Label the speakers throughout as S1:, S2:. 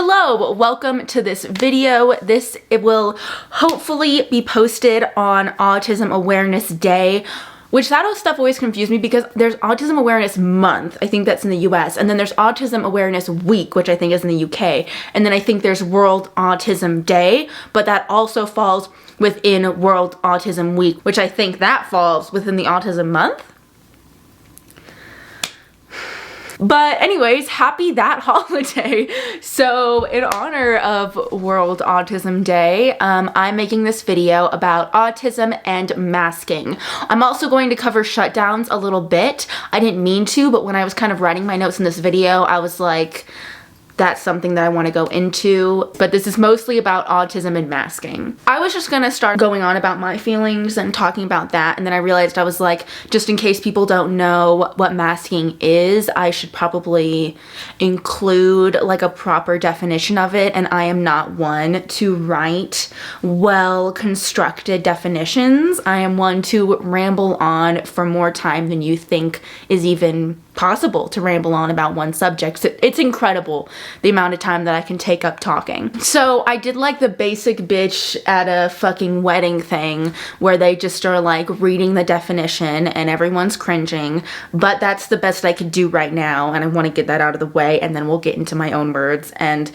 S1: Hello, welcome to this video. It will hopefully be posted on Autism Awareness Day, which that stuff always confused me because there's Autism Awareness Month, I think that's in the US, and then there's Autism Awareness Week, which I think is in the UK, and then I think there's World Autism Day, but that also falls within World Autism Week, which I think that falls within the Autism Month. But anyways, happy that holiday. So in honor of World Autism Day, I'm making this video about autism and masking. I'm also going to cover shutdowns a little bit. I didn't mean to, but when I was kind of writing my notes in this video, I was like, that's something that I want to go into, but this is mostly about autism and masking. I was just gonna start going on about my feelings and talking about that, and then I realized I was like, just in case people don't know what masking is, I should probably include like a proper definition of it, and I am not one to write well-constructed definitions. I am one to ramble on for more time than you think is even possible to ramble on about one subject. It's incredible the amount of time that I can take up talking. So I did like the basic bitch at a fucking wedding thing where they just are like reading the definition and everyone's cringing, but that's the best I could do right now, and I want to get that out of the way, and then we'll get into my own words. And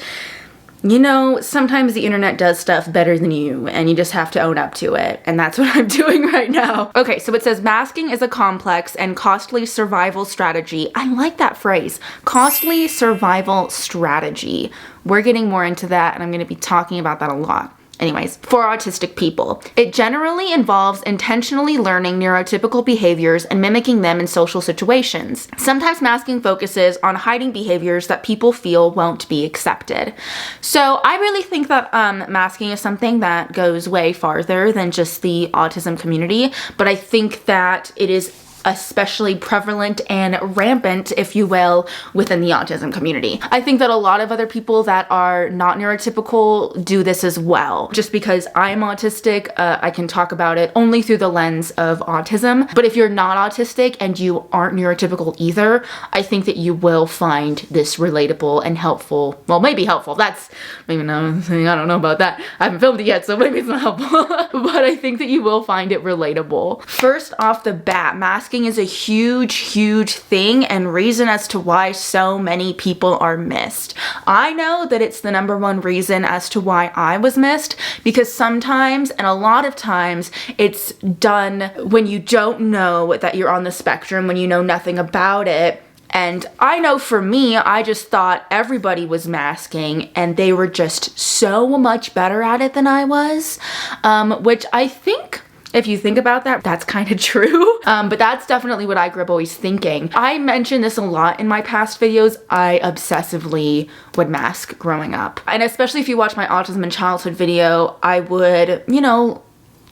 S1: you know, sometimes the internet does stuff better than you, and you just have to own up to it, and that's what I'm doing right now. Okay, so it says masking is a complex and costly survival strategy. I like that phrase, costly survival strategy. We're getting more into that, and I'm going to be talking about that a lot. Anyways, for autistic people, it generally involves intentionally learning neurotypical behaviors and mimicking them in social situations. Sometimes masking focuses on hiding behaviors that people feel won't be accepted. So I really think that masking is something that goes way farther than just the autism community, but I think that it is especially prevalent and rampant, if you will, within the autism community. I think that a lot of other people that are not neurotypical do this as well. Just because I'm autistic, I can talk about it only through the lens of autism. But if you're not autistic and you aren't neurotypical either, I think that you will find this relatable and helpful. Well, maybe helpful. That's maybe not saying, I don't know about that. I haven't filmed it yet, so maybe it's not helpful. But I think that you will find it relatable. First off the bat, masking is a huge thing and reason as to why so many people are missed. I know that it's the #1 reason as to why I was missed, because sometimes, and a lot of times, it's done when you don't know that you're on the spectrum, when you know nothing about it. And I know for me, I just thought everybody was masking and they were just so much better at it than I was, which I think, if you think about that, that's kind of true. But that's definitely what I grew up always thinking. I mentioned this a lot in my past videos. I obsessively would mask growing up. And especially if you watch my autism and childhood video, I would, you know,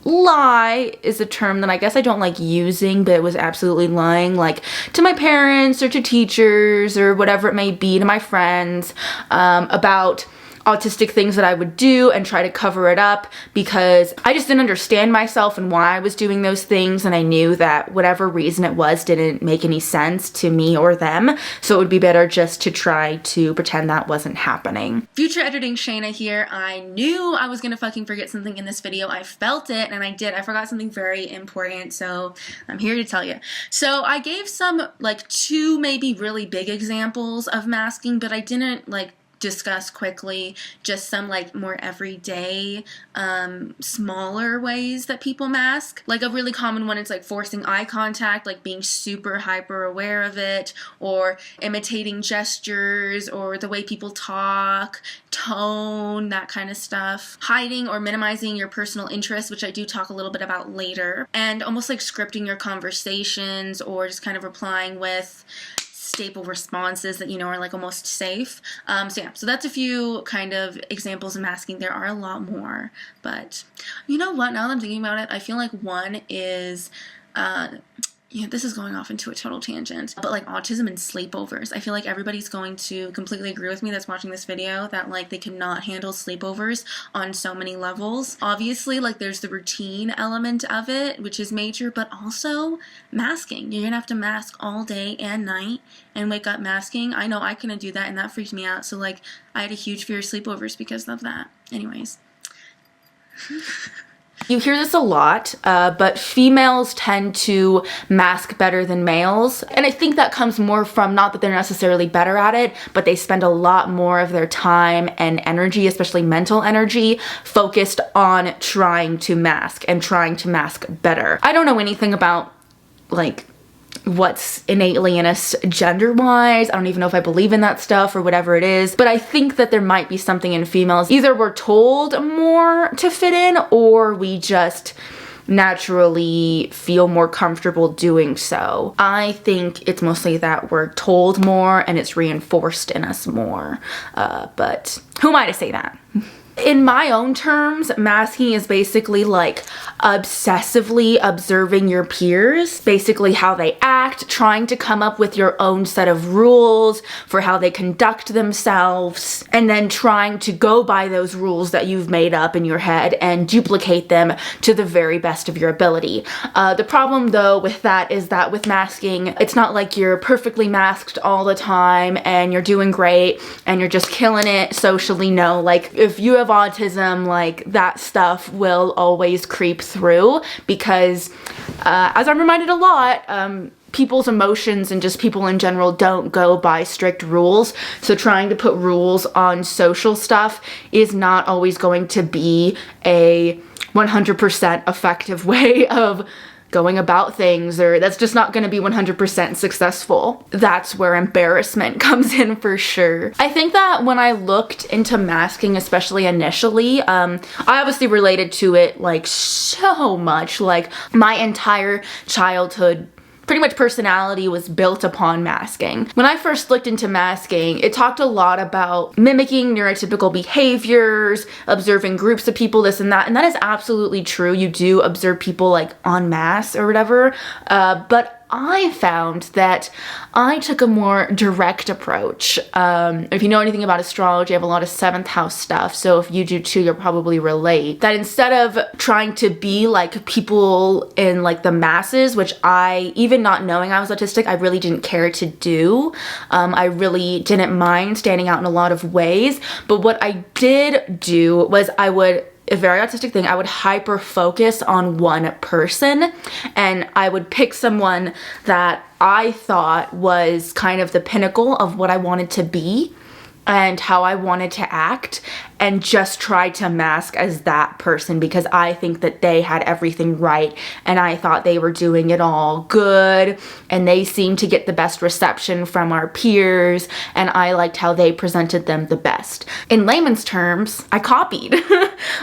S1: lie is a term that I guess I don't like using, but it was absolutely lying, like to my parents or to teachers or whatever it may be, to my friends, about autistic things that I would do and try to cover it up because I just didn't understand myself and why I was doing those things, and I knew that whatever reason it was didn't make any sense to me or them, so it would be better just to try to pretend that wasn't happening. Future editing Shayna here. I knew I was gonna fucking forget something in this video. I felt it, and I did. I forgot something very important, so I'm here to tell you. So I gave some like 2 maybe really big examples of masking, but I didn't like discuss quickly just some like more everyday smaller ways that people mask. Like a really common one is like forcing eye contact, like being super hyper aware of it, or imitating gestures or the way people talk, tone, that kind of stuff. Hiding or minimizing your personal interests, which I do talk a little bit about later, and almost like scripting your conversations or just kind of replying with staple responses that you know are like almost safe. So that's a few kind of examples of masking. There are a lot more, but you know what, now that I'm thinking about it, I feel like one is Yeah, this is going off into a total tangent, but like autism and sleepovers. I feel like everybody's going to completely agree with me that's watching this video that like they cannot handle sleepovers on so many levels. Obviously, like there's the routine element of it, which is major, but also masking. You're gonna have to mask all day and night and wake up masking. I know I couldn't do that and that freaked me out. So like I had a huge fear of sleepovers because of that. Anyways. You hear this a lot, but females tend to mask better than males. And I think that comes more from not that they're necessarily better at it, but they spend a lot more of their time and energy, especially mental energy, focused on trying to mask and trying to mask better. I don't know anything about like what's innately in us gender-wise. I don't even know if I believe in that stuff or whatever it is, but I think that there might be something in females. Either we're told more to fit in or we just naturally feel more comfortable doing so. I think it's mostly that we're told more and it's reinforced in us more, but who am I to say that? In my own terms, masking is basically like obsessively observing your peers, basically how they act, trying to come up with your own set of rules for how they conduct themselves, and then trying to go by those rules that you've made up in your head and duplicate them to the very best of your ability. The problem though with that is that with masking, it's not like you're perfectly masked all the time and you're doing great and you're just killing it socially. No, like if you have autism, like that stuff will always creep through because as I'm reminded a lot, people's emotions and just people in general don't go by strict rules. So trying to put rules on social stuff is not always going to be a 100% effective way of going about things, or that's just not going to be 100% successful. That's where embarrassment comes in for sure. I think that when I looked into masking, especially initially, I obviously related to it like so much. Like my entire childhood pretty much personality was built upon masking. When I first looked into masking, it talked a lot about mimicking neurotypical behaviors, observing groups of people, this and that is absolutely true. You do observe people like en masse or whatever, but I found that I took a more direct approach. If you know anything about astrology, I have a lot of 7th house stuff, so if you do too, you'll probably relate. That instead of trying to be like people in like the masses, which I, even not knowing I was autistic, I really didn't care to do. I really didn't mind standing out in a lot of ways, but what I did do was a very autistic thing, I would hyper focus on one person and I would pick someone that I thought was kind of the pinnacle of what I wanted to be and how I wanted to act, and just try to mask as that person because I think that they had everything right and I thought they were doing it all good and they seemed to get the best reception from our peers and I liked how they presented them the best. In layman's terms, I copied.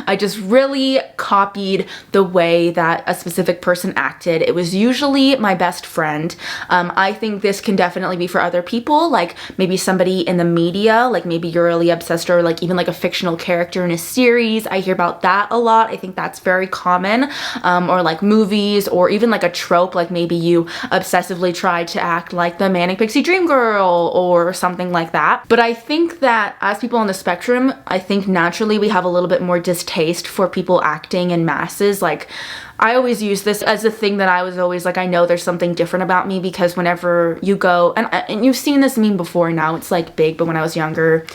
S1: I just really copied the way that a specific person acted. It was usually my best friend. I think this can definitely be for other people, like maybe somebody in the media, like maybe you're really obsessed, or like even like a fictional character in a series. I hear about that a lot. I think that's very common. Or like movies, or even like a trope, like maybe you obsessively try to act like the manic pixie dream girl or something like that. But I think that as people on the spectrum, I think naturally we have a little bit more distaste for people acting in masses. Like I always use this as a thing that I was always like, I know there's something different about me, because whenever you go, and you've seen this meme before, now it's like big, but when I was younger,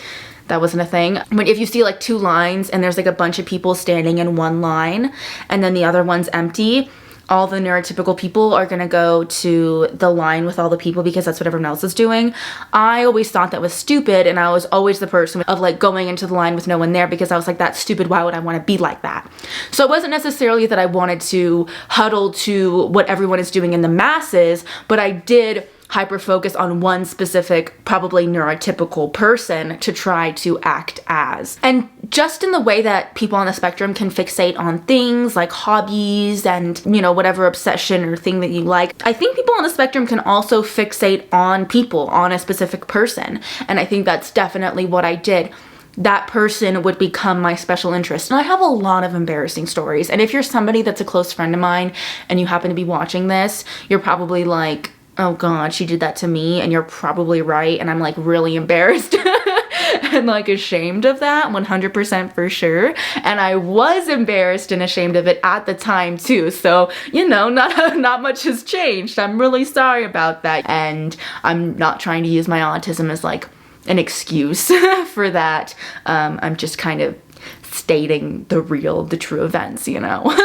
S1: that wasn't a thing. But if you see like 2 lines and there's like a bunch of people standing in one line and then the other one's empty, all the neurotypical people are gonna go to the line with all the people because that's what everyone else is doing. I always thought that was stupid, and I was always the person of like going into the line with no one there because I was like, that's stupid, why would I want to be like that? So it wasn't necessarily that I wanted to huddle to what everyone is doing in the masses, but I did hyper focus on one specific, probably neurotypical person to try to act as. And just in the way that people on the spectrum can fixate on things like hobbies and, you know, whatever obsession or thing that you like, I think people on the spectrum can also fixate on people, on a specific person. And I think that's definitely what I did. that person would become my special interest. And I have a lot of embarrassing stories. And if you're somebody that's a close friend of mine and you happen to be watching this, you're probably like, oh God, she did that to me. And you're probably right. And I'm like really embarrassed and like ashamed of that, 100% for sure. And I was embarrassed and ashamed of it at the time too. So, you know, not much has changed. I'm really sorry about that. And I'm not trying to use my autism as like an excuse for that. I'm just kind of stating the true events, you know.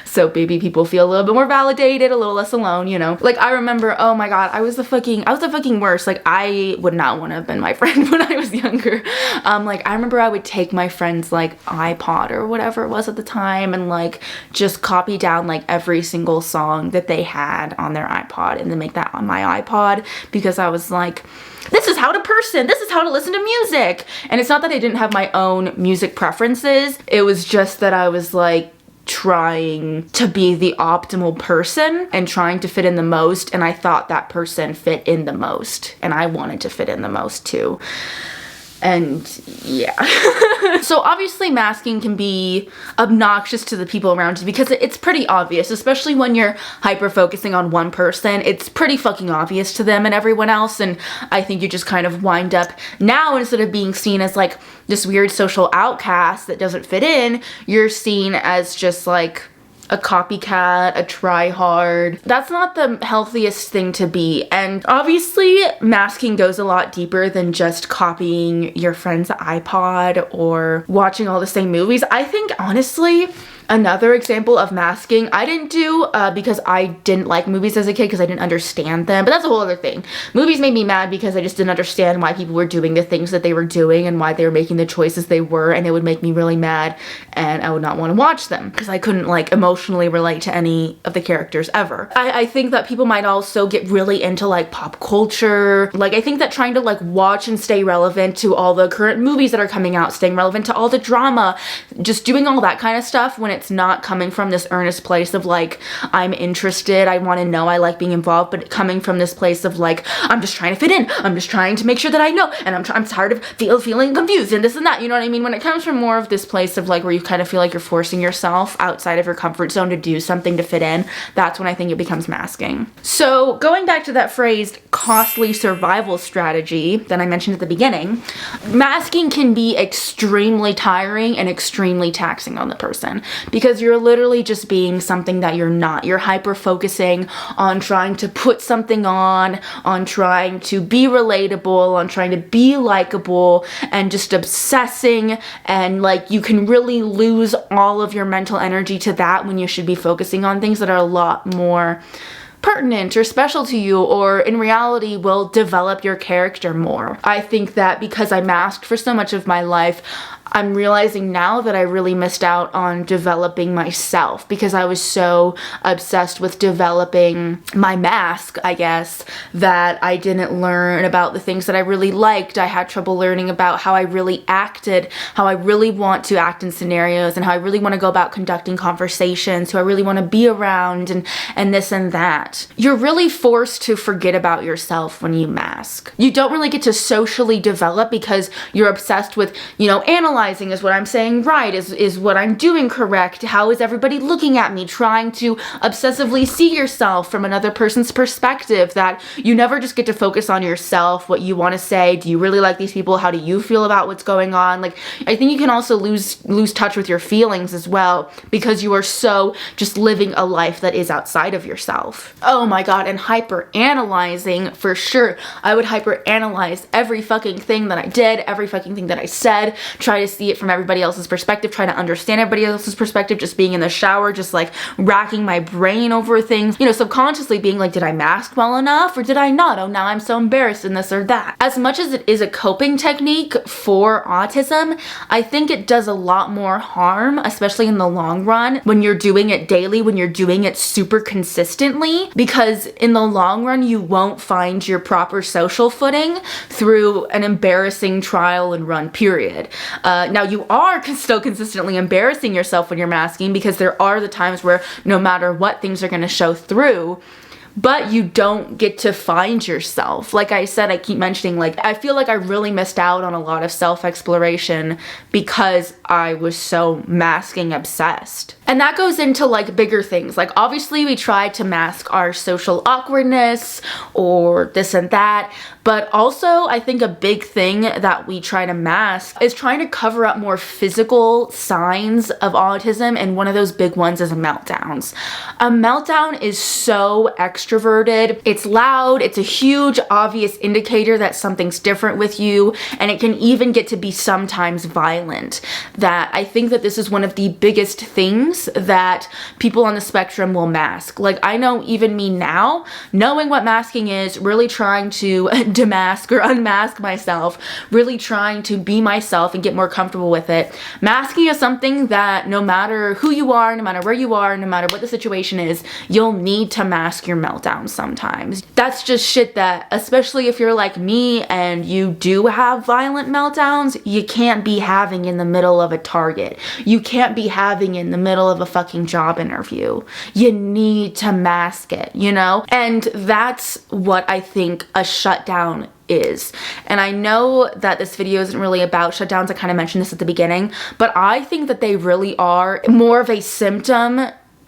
S1: So maybe people feel a little bit more validated, a little less alone, you know. Like I remember, oh my God, I was the fucking worst. Like I would not want to have been my friend when I was younger. Like I remember I would take my friend's like iPod or whatever it was at the time and like just copy down like every single song that they had on their iPod and then make that on my iPod, because I was like, this is how to listen to music. And it's not that I didn't have my own music preferences. It was just that I was like trying to be the optimal person and trying to fit in the most. And I thought that person fit in the most. And I wanted to fit in the most too. And yeah. So obviously masking can be obnoxious to the people around you because it's pretty obvious, especially when you're hyper focusing on one person. It's pretty fucking obvious to them and everyone else. And I think you just kind of wind up now, instead of being seen as like this weird social outcast that doesn't fit in, you're seen as just like a copycat, a try-hard. That's not the healthiest thing to be. And obviously masking goes a lot deeper than just copying your friend's iPod or watching all the same movies. I think honestly, another example of masking I didn't do because I didn't like movies as a kid because I didn't understand them, but that's a whole other thing. Movies made me mad because I just didn't understand why people were doing the things that they were doing and why they were making the choices they were, and it would make me really mad and I would not want to watch them because I couldn't like emotionally relate to any of the characters ever. I think that people might also get really into like pop culture. Like I think that trying to like watch and stay relevant to all the current movies that are coming out, staying relevant to all the drama, just doing all that kind of stuff when it's not coming from this earnest place of like, I'm interested, I want to know, I like being involved, but coming from this place of like, I'm just trying to fit in, I'm just trying to make sure that I know, and I'm tired of feeling confused and this and that, you know what I mean? When it comes from more of this place of like where you kind of feel like you're forcing yourself outside of your comfort zone to do something to fit in, that's when I think it becomes masking. So going back to that phrase, costly survival strategy that I mentioned at the beginning, masking can be extremely tiring and extremely taxing on the person, because you're literally just being something that you're not. You're hyper focusing on trying to put something on trying to be relatable, on trying to be likable, and just obsessing, and like you can really lose all of your mental energy to that when you should be focusing on things that are a lot more pertinent or special to you, or in reality will develop your character more. I think that because I masked for so much of my life, I'm realizing now that I really missed out on developing myself because I was so obsessed with developing my mask, I guess, that I didn't learn about the things that I really liked. I had trouble learning about how I really acted, how I really want to act in scenarios, and how I really want to go about conducting conversations, who I really want to be around, and this and that. You're really forced to forget about yourself when you mask. You don't really get to socially develop because you're obsessed with, you know, analyzing, is what I'm saying right? Is what I'm doing correct? How is everybody looking at me? Trying to obsessively see yourself from another person's perspective, that you never just get to focus on yourself, what you want to say. Do you really like these people? How do you feel about what's going on? Like, I think you can also lose touch with your feelings as well because you are so just living a life that is outside of yourself. Oh my God, and hyper analyzing for sure. I would hyper analyze every fucking thing that I did, every fucking thing that I said, try to see it from everybody else's perspective, try to understand everybody else's perspective, just being in the shower, just like racking my brain over things, you know, subconsciously being like, did I mask well enough or did I not? Oh, now I'm so embarrassed in this or that. As much as it is a coping technique for autism, I think it does a lot more harm, especially in the long run, when you're doing it daily, when you're doing it super consistently, because in the long run, you won't find your proper social footing through an embarrassing trial and run period. Now you are still consistently embarrassing yourself when you're masking, because there are the times where no matter what, things are going to show through. but you don't get to find yourself. Like I said, I keep mentioning, like, I feel like I really missed out on a lot of self-exploration because I was so masking obsessed. And that goes into like bigger things. Like obviously we try to mask our social awkwardness or this and that, but also I think a big thing that we try to mask is trying to cover up more physical signs of autism, and one of those big ones is meltdowns. A meltdown is so extroverted, it's loud, it's a huge obvious indicator that something's different with you, and it can even get to be sometimes violent. That I think that this is one of the biggest things that people on the spectrum will mask. Like I know even me now, knowing what masking is, really trying to demask or unmask myself, really trying to be myself and get more comfortable with it. Masking is something that no matter who you are, no matter where you are, no matter what the situation is, you'll need to mask your meltdowns sometimes. That's just shit that, especially if you're like me and you do have violent meltdowns, you can't be having in the middle of a Target. You can't be having in the middle of a fucking job interview. You need to mask it, you know? And that's what I think a shutdown is. And I know that this video isn't really about shutdowns. I kind of mentioned this at the beginning, but I think that they really are more of a symptom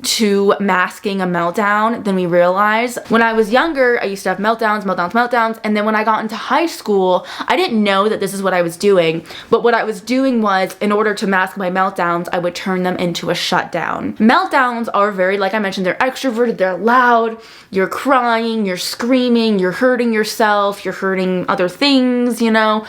S1: to masking a meltdown than we realize. When I was younger, I used to have meltdowns, and then when I got into high school, I didn't know that this is what I was doing, but what I was doing was, in order to mask my meltdowns, I would turn them into a shutdown. Meltdowns are very, like I mentioned, they're extroverted, they're loud, you're crying, you're screaming, you're hurting yourself, you're hurting other things, you know,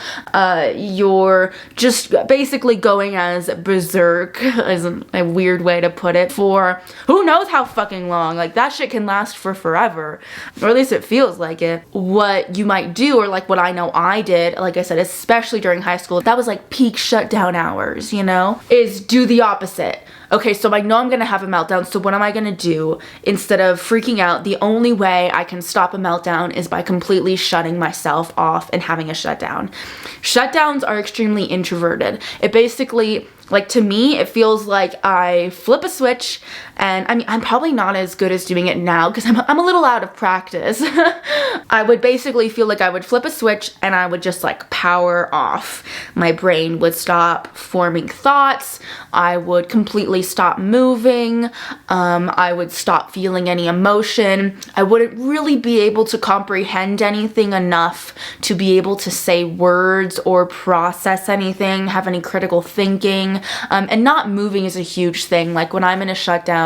S1: you're just basically going as berserk, is a weird way to put it, for who knows how fucking long. Like that shit can last for forever, or at least it feels like it. What you might do, or like what I know I did, like I said, especially during high school, that was like peak shutdown hours, you know, is do the opposite. Okay, so I know I'm gonna have a meltdown, so what am I gonna do? Instead of freaking out, the only way I can stop a meltdown is by completely shutting myself off and having a shutdown. Shutdowns are extremely introverted. It basically, like to me, it feels like I flip a switch, and I mean, I'm probably not as good as doing it now because I'm a little out of practice. I would basically feel like I would flip a switch and I would just like power off. My brain would stop forming thoughts. I would completely stop moving. I would stop feeling any emotion. I wouldn't really be able to comprehend anything enough to be able to say words or process anything, have any critical thinking. And not moving is a huge thing. Like when I'm in a shutdown,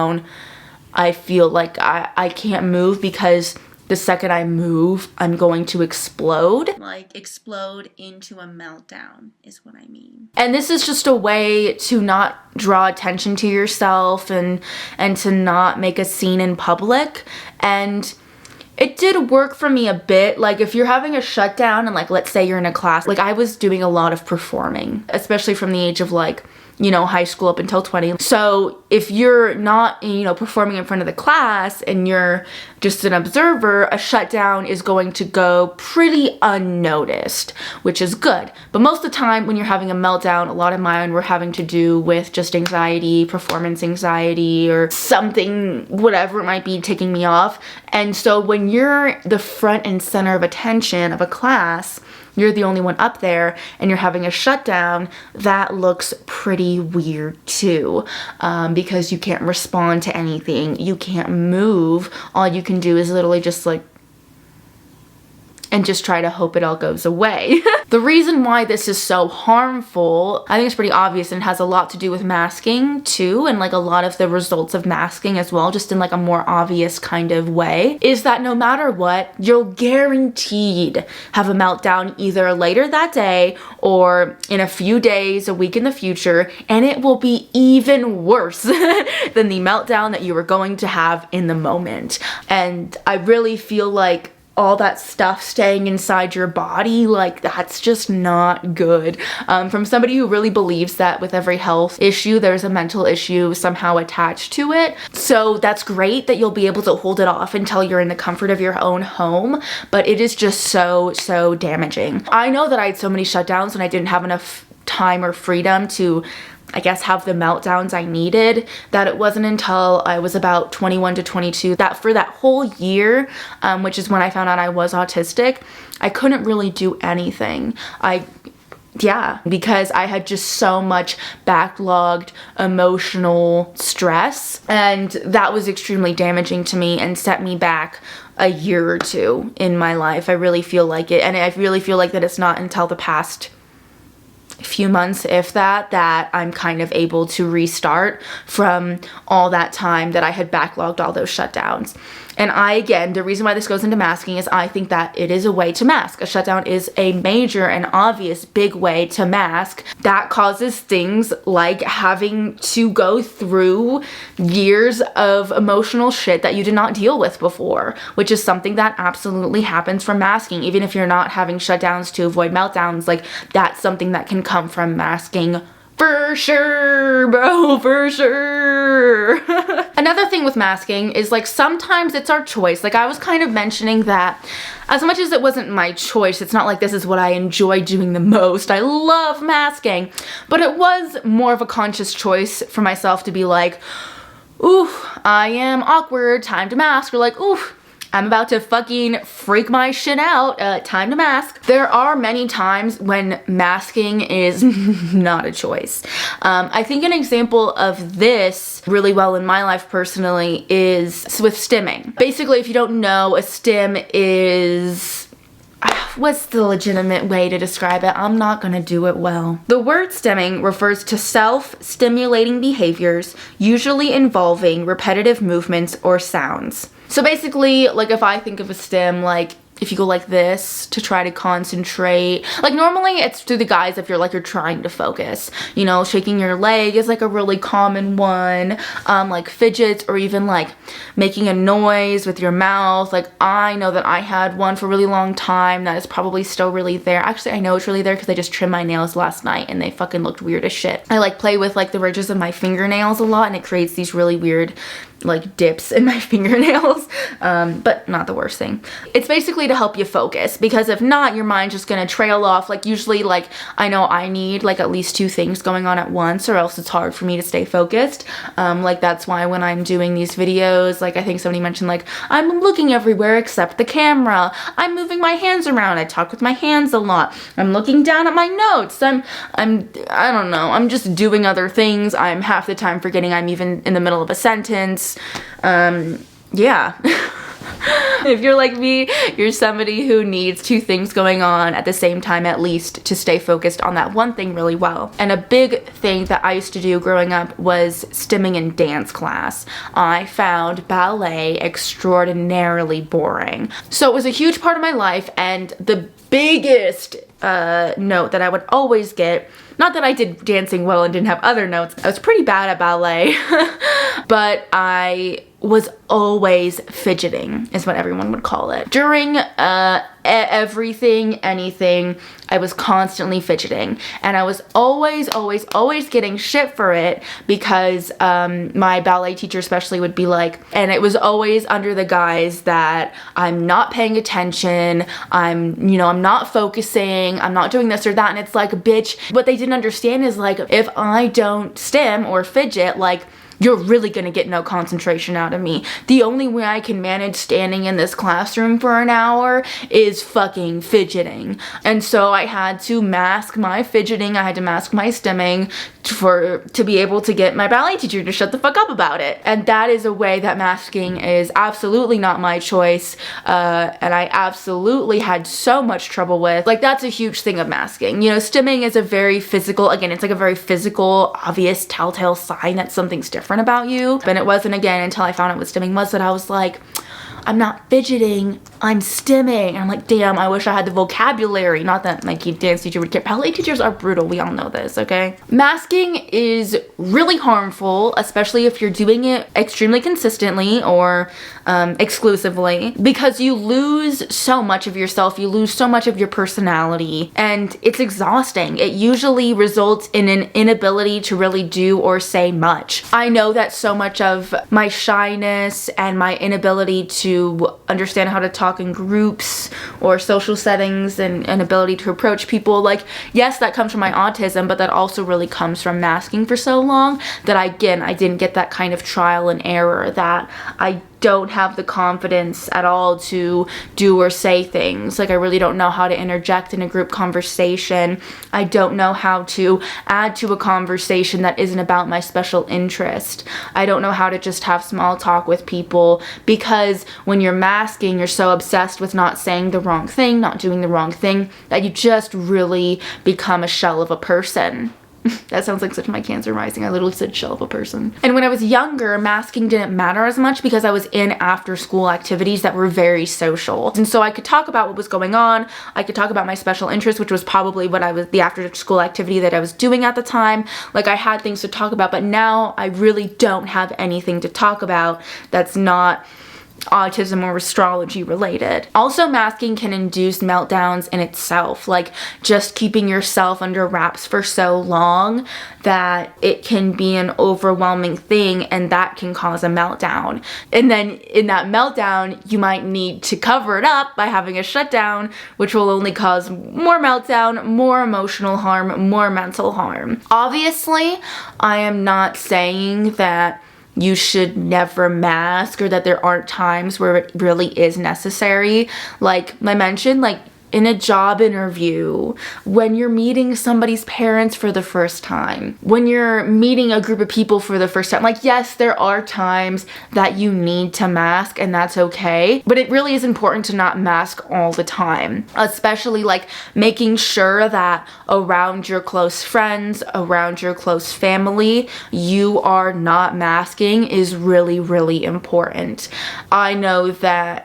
S1: I feel like I can't move because the second I move, I'm going to explode. Like explode into a meltdown is what I mean. And this is just a way to not draw attention to yourself and to not make a scene in public. And it did work for me a bit. Like if you're having a shutdown and like, let's say you're in a class, like I was doing a lot of performing, especially from the age of like, you know, high school up until 20. So if you're not, you know, performing in front of the class and you're just an observer, a shutdown is going to go pretty unnoticed, which is good. But most of the time when you're having a meltdown, a lot of mine were having to do with just anxiety, performance anxiety, or something, whatever it might be, taking me off. And so when you're the front and center of attention of a class, you're the only one up there, and you're having a shutdown, that looks pretty weird too, because you can't respond to anything, you can't move, all you can do is literally just like, and just try to hope it all goes away. The reason why this is so harmful, I think it's pretty obvious, and it has a lot to do with masking too, and like a lot of the results of masking as well, just in like a more obvious kind of way, is that no matter what, you'll guaranteed have a meltdown either later that day or in a few days, a week in the future, and it will be even worse than the meltdown that you were going to have in the moment. And I really feel like all that stuff staying inside your body, like that's just not good. From somebody who really believes that with every health issue, there's a mental issue somehow attached to it. So that's great that you'll be able to hold it off until you're in the comfort of your own home, but it is just so damaging. I know that I had so many shutdowns when I didn't have enough time or freedom to I guess, have the meltdowns I needed, that it wasn't until I was about 21 to 22 that for that whole year, which is when I found out I was autistic, I couldn't really do anything. Because I had just so much backlogged emotional stress, and that was extremely damaging to me and set me back a year or two in my life. I really feel like it, and I really feel like that it's not until the past few months, if that I'm kind of able to restart from all that time that I had backlogged all those shutdowns. And again, the reason why this goes into masking is I think that it is a way to mask. A shutdown is a major and obvious big way to mask that causes things like having to go through years of emotional shit that you did not deal with before, which is something that absolutely happens from masking. Even if you're not having shutdowns to avoid meltdowns, like that's something that can come from masking. For sure, bro, for sure. Another thing with masking is like sometimes it's our choice. Like I was kind of mentioning that as much as it wasn't my choice, it's not like this is what I enjoy doing the most. I love masking, but it was more of a conscious choice for myself to be like, ooh, I am awkward, time to mask, or like, ooh, I'm about to fucking freak my shit out, time to mask. There are many times when masking is not a choice. I think an example of this really well in my life personally is with stimming. Basically, if you don't know, a stim is... what's the legitimate way to describe it? I'm not gonna do it well. The word stimming refers to self-stimulating behaviors, usually involving repetitive movements or sounds. So basically, like if I think of a stim, like if you go like this to try to concentrate, like normally it's through the guise if you're trying to focus, you know, shaking your leg is like a really common one, like fidgets, or even like making a noise with your mouth. Like I know that I had one for a really long time that is probably still really there. Actually, I know it's really there because I just trimmed my nails last night and they fucking looked weird as shit. I like play with like the ridges of my fingernails a lot and it creates these really weird like dips in my fingernails, but not the worst thing. It's basically to help you focus, because if not, your mind's just gonna trail off. Like usually, like I know I need like at least 2 things going on at once, or else it's hard for me to stay focused. Like that's why when I'm doing these videos, like I think somebody mentioned like I'm looking everywhere except the camera, I'm moving my hands around, I talk with my hands a lot, I'm looking down at my notes, I don't know, I'm just doing other things. I'm half the time forgetting I'm even in the middle of a sentence. Yeah. If you're like me, you're somebody who needs 2 things going on at the same time at least to stay focused on that one thing really well. And a big thing that I used to do growing up was stimming in dance class. I found ballet extraordinarily boring. So it was a huge part of my life, and the biggest note that I would always get, not that I did dancing well and didn't have other notes, I was pretty bad at ballet, but I was always fidgeting, is what everyone would call it. During everything, anything, I was constantly fidgeting, and I was always getting shit for it, because my ballet teacher especially would be like, and it was always under the guise that I'm not paying attention, I'm not focusing, I'm not doing this or that, and it's like, bitch, what they didn't understand is like, if I don't stim or fidget, like, you're really gonna get no concentration out of me. The only way I can manage standing in this classroom for an hour is fucking fidgeting. And so I had to mask my fidgeting, I had to mask my stimming to be able to get my ballet teacher to shut the fuck up about it. And that is a way that masking is absolutely not my choice, and I absolutely had so much trouble with. Like, that's a huge thing of masking. You know, stimming is a very physical, again, it's like a very physical, obvious telltale sign that something's different about you. And it wasn't, again, until I found out what stimming was that I was like, I'm not fidgeting, I'm stimming. And I'm like, damn, I wish I had the vocabulary. Not that my dance teacher would care. Ballet teachers are brutal, we all know this, okay? Masking is really harmful, especially if you're doing it extremely consistently or exclusively, because you lose so much of yourself, you lose so much of your personality, and it's exhausting. It usually results in an inability to really do or say much. I know that so much of my shyness and my inability to to understand how to talk in groups or social settings and an ability to approach people. Like, yes, that comes from my autism, but that also really comes from masking for so long that I didn't get that kind of trial and error, that I don't have the confidence at all to do or say things. Like, I really don't know how to interject in a group conversation. I don't know how to add to a conversation that isn't about my special interest. I don't know how to just have small talk with people, because when you're masking, you're so obsessed with not saying the wrong thing, not doing the wrong thing, that you just really become a shell of a person. That sounds like such my Cancer rising. I literally said shell of a person. And when I was younger, masking didn't matter as much because I was in after school activities that were very social. And so I could talk about what was going on. I could talk about my special interest, which was probably the after school activity that I was doing at the time. Like, I had things to talk about, but now I really don't have anything to talk about that's not autism or astrology related. Also, masking can induce meltdowns in itself, like just keeping yourself under wraps for so long that it can be an overwhelming thing, and that can cause a meltdown. And then in that meltdown, you might need to cover it up by having a shutdown, which will only cause more meltdown, more emotional harm, more mental harm. Obviously, I am not saying that you should never mask or that there aren't times where it really is necessary. Like I mentioned, like in a job interview, when you're meeting somebody's parents for the first time, when you're meeting a group of people for the first time. Like, yes, there are times that you need to mask, and that's okay, but it really is important to not mask all the time, especially like making sure that around your close friends, around your close family, you are not masking is really, really important. I know that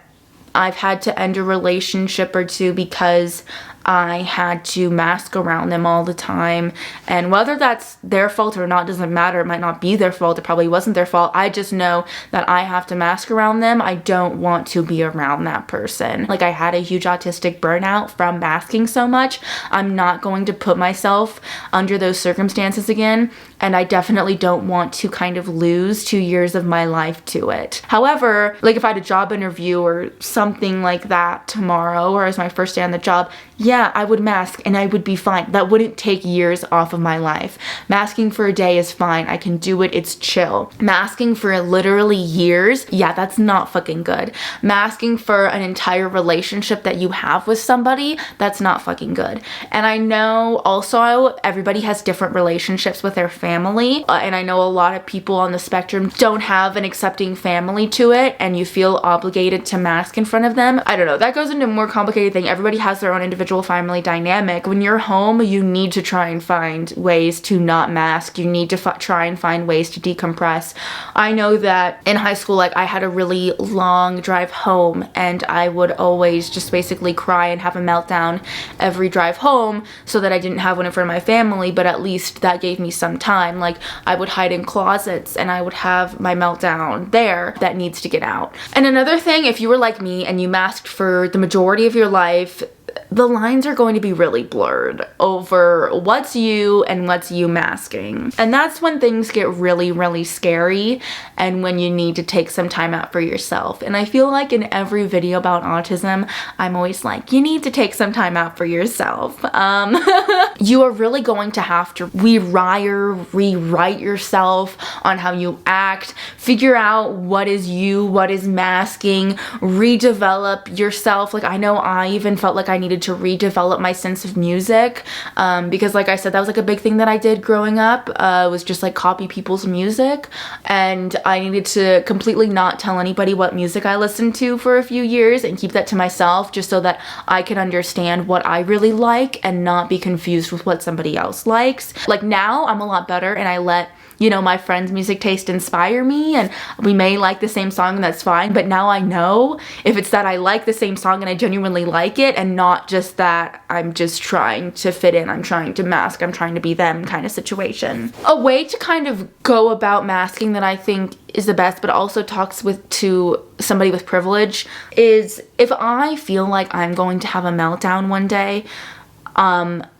S1: I've had to end a relationship or two because I had to mask around them all the time, and whether that's their fault or not doesn't matter. It might not be their fault. It probably wasn't their fault. I just know that I have to mask around them. I don't want to be around that person. Like, I had a huge autistic burnout from masking so much. I'm not going to put myself under those circumstances again, and I definitely don't want to kind of lose 2 years of my life to it. However, like if I had a job interview or something like that tomorrow, or as my first day on the job, yeah, I would mask and I would be fine. That wouldn't take years off of my life. Masking for a day is fine. I can do it. It's chill. Masking for literally years, yeah, that's not fucking good. Masking for an entire relationship that you have with somebody, that's not fucking good. And I know also everybody has different relationships with their family, and I know a lot of people on the spectrum don't have an accepting family to it, and you feel obligated to mask in front of them. I don't know. That goes into a more complicated thing. Everybody has their own individual family dynamic. When you're home, you need to try and find ways to not mask. You need to try and find ways to decompress. I know that in high school, like, I had a really long drive home, and I would always just basically cry and have a meltdown every drive home so that I didn't have one in front of my family, but at least that gave me some time. Like, I would hide in closets and I would have my meltdown there that needs to get out. And another thing, if you were like me and you masked for the majority of your life, the lines are going to be really blurred over what's you and what's you masking. And that's when things get really, really scary, and when you need to take some time out for yourself. And I feel like in every video about autism, I'm always like, you need to take some time out for yourself. You are really going to have to rewrite yourself on how you act, figure out what is you, what is masking, redevelop yourself. Like, I know I even felt like I needed to redevelop my sense of music, because like I said, that was like a big thing that I did growing up, was just like copy people's music, and I needed to completely not tell anybody what music I listened to for a few years and keep that to myself, just so that I could understand what I really like and not be confused with what somebody else likes. Like, now I'm a lot better, and I let, you know, my friends' music taste inspire me, and we may like the same song, and that's fine. But now I know if it's that I like the same song and I genuinely like it, and not just that I'm just trying to fit in, I'm trying to mask, I'm trying to be them kind of situation. A way to kind of go about masking that I think is the best, but also talks to somebody with privilege, is if I feel like I'm going to have a meltdown one day,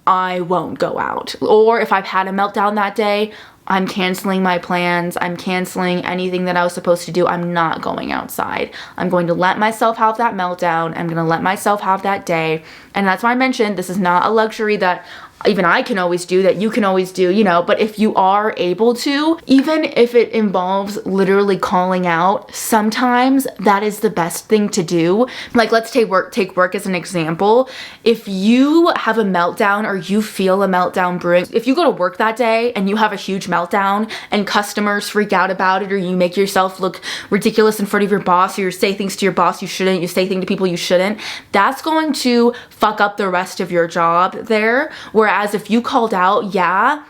S1: I won't go out. Or if I've had a meltdown that day, I'm canceling my plans. I'm canceling anything that I was supposed to do. I'm not going outside. I'm going to let myself have that meltdown. I'm going to let myself have that day. And that's why I mentioned this is not a luxury that even I can always do, that you can always do, you know, but if you are able to, even if it involves literally calling out, sometimes that is the best thing to do. Like, let's take work as an example. If you have a meltdown or you feel a meltdown brewing, if you go to work that day and you have a huge meltdown and customers freak out about it, or you make yourself look ridiculous in front of your boss, or you say things to your boss you shouldn't, you say things to people you shouldn't, that's going to fuck up the rest of your job there. Whereas if you called out, yeah,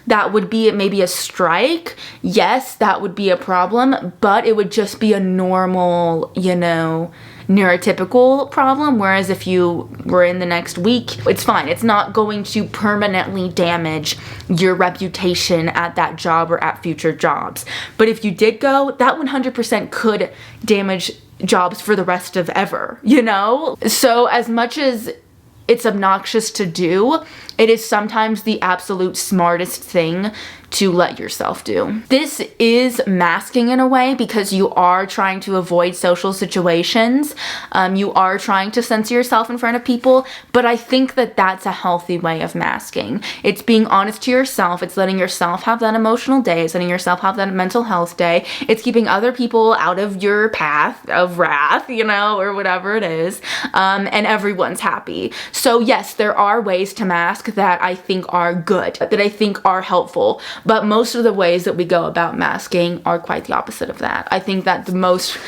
S1: that would be maybe a strike. Yes, that would be a problem, but it would just be a normal, you know, neurotypical problem. Whereas if you were in the next week, it's fine. It's not going to permanently damage your reputation at that job or at future jobs. But if you did go, that 100% could damage jobs for the rest of ever, you know? So as much as it's obnoxious to do, it is sometimes the absolute smartest thing to let yourself do. This is masking in a way because you are trying to avoid social situations. You are trying to censor yourself in front of people, but I think that that's a healthy way of masking. It's being honest to yourself. It's letting yourself have that emotional day. It's letting yourself have that mental health day. It's keeping other people out of your path of wrath, you know, or whatever it is. And everyone's happy. So yes, there are ways to mask that I think are good, that I think are helpful. But most of the ways that we go about masking are quite the opposite of that. I think that the most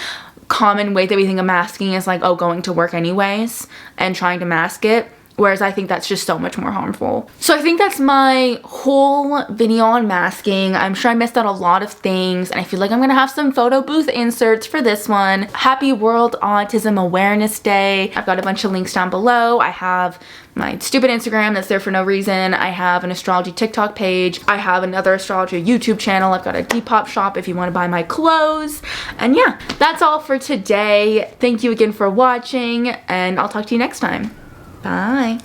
S1: common way that we think of masking is like, oh, going to work anyways and trying to mask it. Whereas I think that's just so much more harmful. So I think that's my whole video on masking. I'm sure I missed out a lot of things, and I feel like I'm gonna have some photo booth inserts for this one. Happy World Autism Awareness Day. I've got a bunch of links down below. I have my stupid Instagram that's there for no reason. I have an astrology TikTok page. I have another astrology YouTube channel. I've got a Depop shop if you want to buy my clothes. And yeah, that's all for today. Thank you again for watching, and I'll talk to you next time. Bye.